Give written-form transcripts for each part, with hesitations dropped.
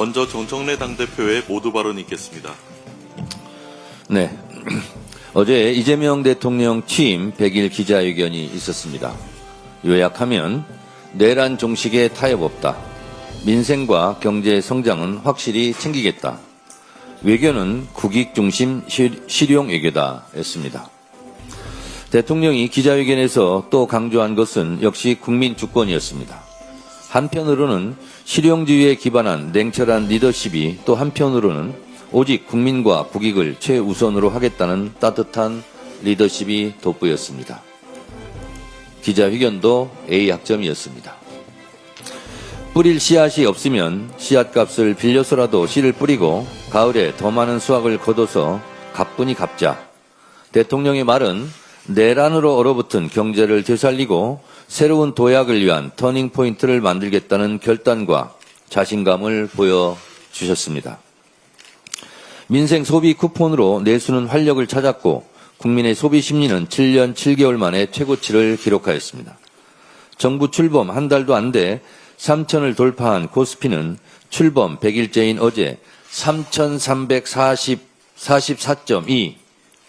먼저 정청래 당대표의 모두 발언이 있겠습니다. 네. 어제 이재명 대통령 취임 100일 기자회견이 있었습니다. 요약하면 내란 종식에 타협 없다. 민생과 경제 성장은 확실히 챙기겠다. 외교는 국익 중심 실용 외교다 였습니다. 대통령이 기자회견에서 또 강조한 것은 역시 국민 주권이었습니다. 한편으로는 실용주의에 기반한 냉철한 리더십이 또 한편으로는 오직 국민과 국익을 최우선으로 하겠다는 따뜻한 리더십이 돋보였습니다. 기자회견도 A학점이었습니다. 뿌릴 씨앗이 없으면 씨앗값을 빌려서라도 씨를 뿌리고 가을에 더 많은 수확을 거둬서 가뿐히 갚자. 대통령의 말은 내란으로 얼어붙은 경제를 되살리고 새로운 도약을 위한 터닝포인트를 만들겠다는 결단과 자신감을 보여주셨습니다. 민생 소비 쿠폰으로 내수는 활력을 찾았고 국민의 소비 심리는 7년 7개월 만에 최고치를 기록하였습니다. 정부 출범 한 달도 안 돼 3천을 돌파한 코스피는 출범 100일째인 어제 3,344.2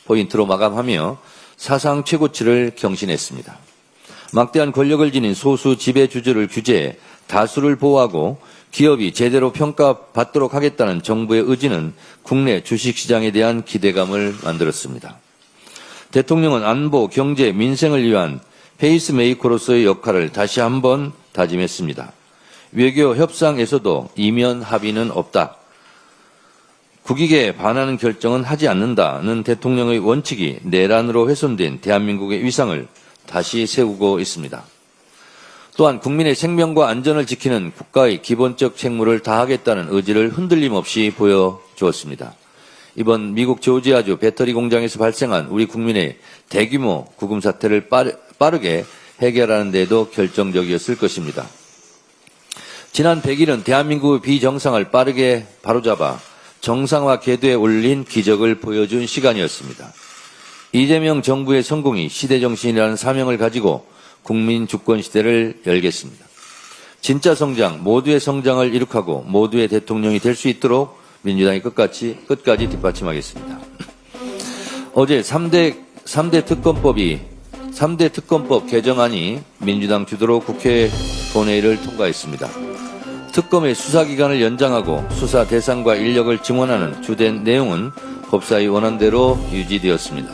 포인트로 마감하며 사상 최고치를 경신했습니다. 막대한 권력을 지닌 소수 지배주주를 규제해 다수를 보호하고 기업이 제대로 평가받도록 하겠다는 정부의 의지는 국내 주식시장에 대한 기대감을 만들었습니다. 대통령은 안보, 경제, 민생을 위한 페이스메이커로서의 역할을 다시 한번 다짐했습니다. 외교 협상에서도 이면 합의는 없다. 국익에 반하는 결정은 하지 않는다는 대통령의 원칙이 내란으로 훼손된 대한민국의 위상을 다시 세우고 있습니다. 또한 국민의 생명과 안전을 지키는 국가의 기본적 책무를 다하겠다는 의지를 흔들림 없이 보여주었습니다. 이번 미국 조지아주 배터리 공장에서 발생한 우리 국민의 대규모 구금 사태를 빠르게 해결하는 데도 결정적이었을 것입니다. 지난 100일은 대한민국의 비정상을 빠르게 바로잡아 정상화 궤도에 올린 기적을 보여준 시간이었습니다. 이재명 정부의 성공이 시대정신이라는 사명을 가지고 국민 주권 시대를 열겠습니다. 진짜 성장, 모두의 성장을 이룩하고 모두의 대통령이 될 수 있도록 민주당이 끝까지 뒷받침하겠습니다. 어제 3대 특검법 개정안이 민주당 주도로 국회 본회의를 통과했습니다. 특검의 수사기간을 연장하고 수사 대상과 인력을 증원하는 주된 내용은 법사위 원안대로 유지되었습니다.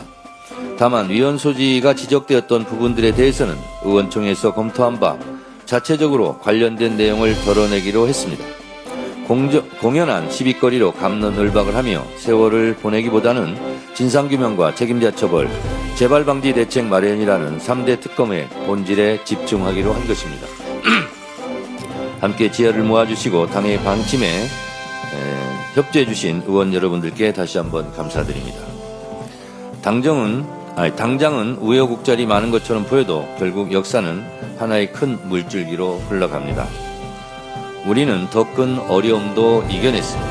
다만 위헌 소지가 지적되었던 부분들에 대해서는 의원총회에서 검토한 바 자체적으로 관련된 내용을 덜어내기로 했습니다. 공연한 시비거리로 갑론을박을 하며 세월을 보내기보다는 진상규명과 책임자 처벌, 재발방지 대책 마련이라는 3대 특검의 본질에 집중하기로 한 것입니다. 함께 지혜를 모아주시고 당의 방침에 협조해 주신 의원 여러분들께 다시 한번 감사드립니다. 당장은 우여곡절이 많은 것처럼 보여도 결국 역사는 하나의 큰 물줄기로 흘러갑니다. 우리는 더 큰 어려움도 이겨냈습니다.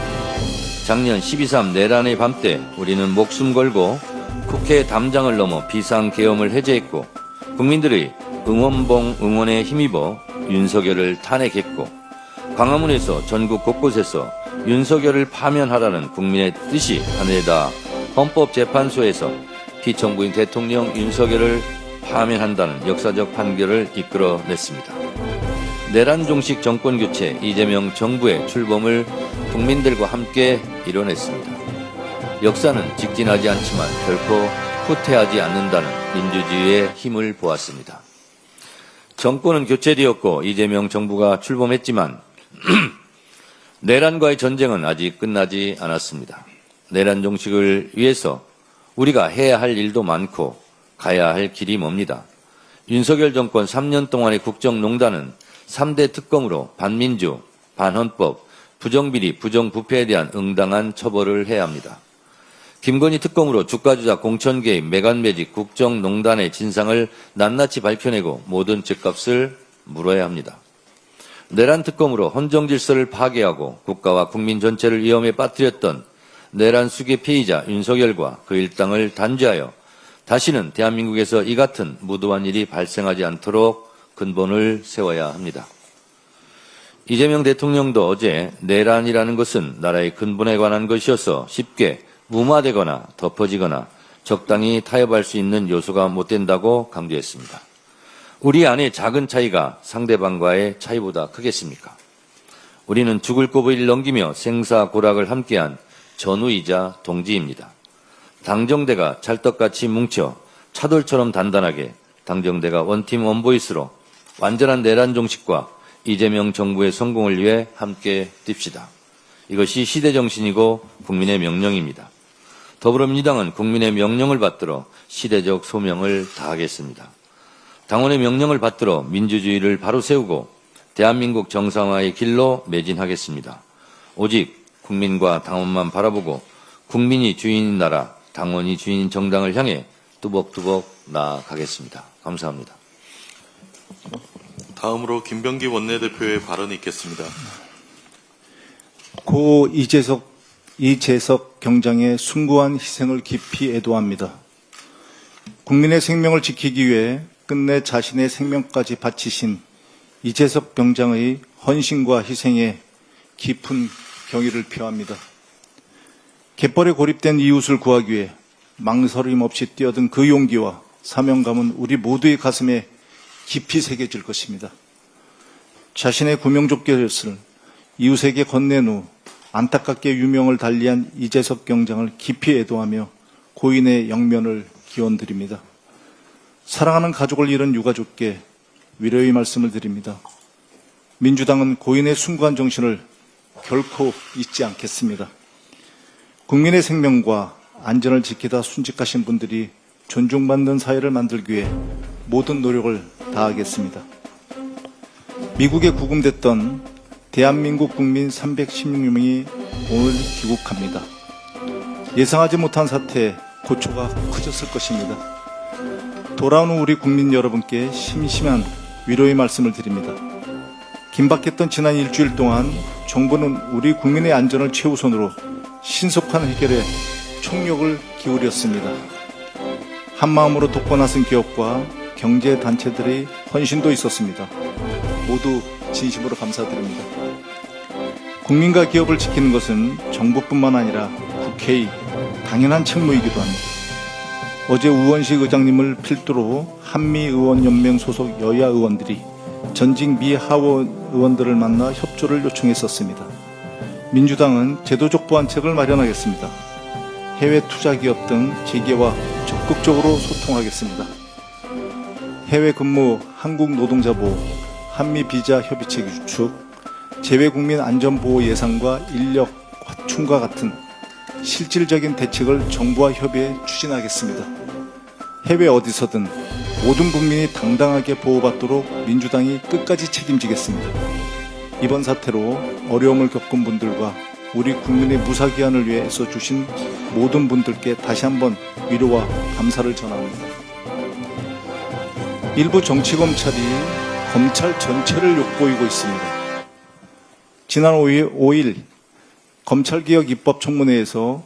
작년 12.3 내란의 밤 때 우리는 목숨 걸고 국회 담장을 넘어 비상계엄을 해제했고 국민들의 응원에 힘입어 윤석열을 탄핵했고 광화문에서 전국 곳곳에서 윤석열을 파면하라는 국민의 뜻이 하늘에다 헌법재판소에서 피청구인 대통령 윤석열을 파면한다는 역사적 판결을 이끌어냈습니다. 내란 종식 정권 교체 이재명 정부의 출범을 국민들과 함께 이뤄냈습니다. 역사는 직진하지 않지만 결코 후퇴하지 않는다는 민주주의의 힘을 보았습니다. 정권은 교체되었고 이재명 정부가 출범했지만 내란과의 전쟁은 아직 끝나지 않았습니다. 내란 종식을 위해서 우리가 해야 할 일도 많고 가야 할 길이 멉니다. 윤석열 정권 3년 동안의 국정농단은 3대 특검으로 반민주, 반헌법, 부정비리, 부정부패에 대한 응당한 처벌을 해야 합니다. 김건희 특검으로 주가조작, 공천개입, 매간매직, 국정농단의 진상을 낱낱이 밝혀내고 모든 죗값을 물어야 합니다. 내란 특검으로 헌정질서를 파괴하고 국가와 국민 전체를 위험에 빠뜨렸던 내란 수괴 피의자 윤석열과 그 일당을 단죄하여 다시는 대한민국에서 이 같은 무도한 일이 발생하지 않도록 근본을 세워야 합니다. 이재명 대통령도 어제 내란이라는 것은 나라의 근본에 관한 것이어서 쉽게 무마되거나 덮어지거나 적당히 타협할 수 있는 요소가 못 된다고 강조했습니다. 우리 안의 작은 차이가 상대방과의 차이보다 크겠습니까? 우리는 죽을 고비를 넘기며 생사고락을 함께한 전우이자 동지입니다. 당정대가 찰떡같이 뭉쳐 차돌처럼 단단하게 당정대가 원팀 원보이스로 완전한 내란 종식과 이재명 정부의 성공을 위해 함께 뜁시다. 이것이 시대정신이고 국민의 명령입니다. 더불어민주당은 국민의 명령을 받들어 시대적 소명을 다하겠습니다. 당원의 명령을 받들어 민주주의를 바로 세우고 대한민국 정상화의 길로 매진하겠습니다. 오직 국민과 당원만 바라보고 국민이 주인인 나라, 당원이 주인인 정당을 향해 뚜벅뚜벅 나아가겠습니다. 감사합니다. 다음으로 김병기 원내대표의 발언이 있겠습니다. 고 이재석 경장의 숭고한 희생을 깊이 애도합니다. 국민의 생명을 지키기 위해 끝내 자신의 생명까지 바치신 이재석 병장의 헌신과 희생에 깊은 경의를 표합니다. 갯벌에 고립된 이웃을 구하기 위해 망설임 없이 뛰어든 그 용기와 사명감은 우리 모두의 가슴에 깊이 새겨질 것입니다. 자신의 구명조끼를 이웃에게 건넨 후 안타깝게 유명을 달리한 이재석 경장을 깊이 애도하며 고인의 영면을 기원드립니다. 사랑하는 가족을 잃은 유가족께 위로의 말씀을 드립니다. 민주당은 고인의 숭고한 정신을 결코 잊지 않겠습니다. 국민의 생명과 안전을 지키다 순직하신 분들이 존중받는 사회를 만들기 위해 모든 노력을 다하겠습니다. 미국에 구금됐던 대한민국 국민 316명이 오늘 귀국합니다. 예상하지 못한 사태에 고초가 커졌을 것입니다. 돌아온 우리 국민 여러분께 심심한 위로의 말씀을 드립니다. 긴박했던 지난 일주일 동안 정부는 우리 국민의 안전을 최우선으로 신속한 해결에 총력을 기울였습니다. 한마음으로 돕고 나선 기업과 경제단체들의 헌신도 있었습니다. 모두 진심으로 감사드립니다. 국민과 기업을 지키는 것은 정부뿐만 아니라 국회의 당연한 책무이기도 합니다. 어제 우원식 의장님을 필두로 한미의원연맹 소속 여야 의원들이 전직 미 하원 의원들을 만나 협조를 요청했었습니다. 민주당은 제도적 보완책을 마련하겠습니다. 해외 투자 기업 등 재계와 적극적으로 소통하겠습니다. 해외 근무 한국 노동자보호, 한미 비자 협의체 구축, 재외국민 안전보호 예산과 인력 확충과 같은 실질적인 대책을 정부와 협의해 추진하겠습니다. 해외 어디서든 모든 국민이 당당하게 보호받도록 민주당이 끝까지 책임지겠습니다. 이번 사태로 어려움을 겪은 분들과 우리 국민의 무사기한을 위해 애써주신 모든 분들께 다시 한번 위로와 감사를 전합니다. 일부 정치검찰이 검찰 전체를 욕보이고 있습니다. 지난 5일 검찰개혁 입법청문회에서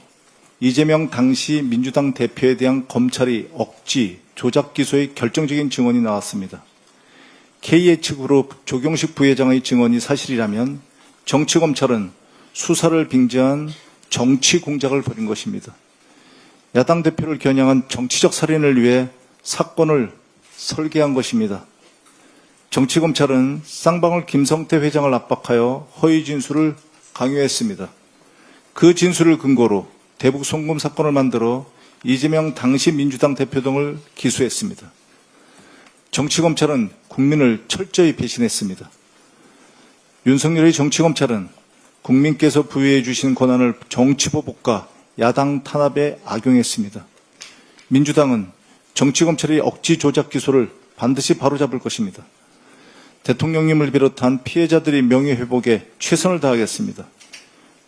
이재명 당시 민주당 대표에 대한 검찰의 억지, 조작 기소의 결정적인 증언이 나왔습니다. KH그룹 조경식 부회장의 증언이 사실이라면 정치검찰은 수사를 빙자한 정치 공작을 벌인 것입니다. 야당 대표를 겨냥한 정치적 살인을 위해 사건을 설계한 것입니다. 정치검찰은 쌍방울 김성태 회장을 압박하여 허위 진술을 강요했습니다. 그 진술을 근거로 대북 송금 사건을 만들어 이재명 당시 민주당 대표 등을 기소했습니다. 정치검찰은 국민을 철저히 배신했습니다. 윤석열의 정치검찰은 국민께서 부여해 주신 권한을 정치보복과 야당 탄압에 악용했습니다. 민주당은 정치검찰의 억지 조작 기소를 반드시 바로잡을 것입니다. 대통령님을 비롯한 피해자들의 명예회복에 최선을 다하겠습니다.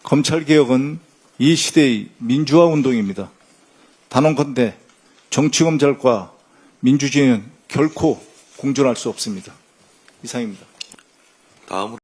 검찰개혁은 이 시대의 민주화 운동입니다. 단언컨대 정치검찰과 민주주의는 결코 공존할 수 없습니다. 이상입니다. 다음으로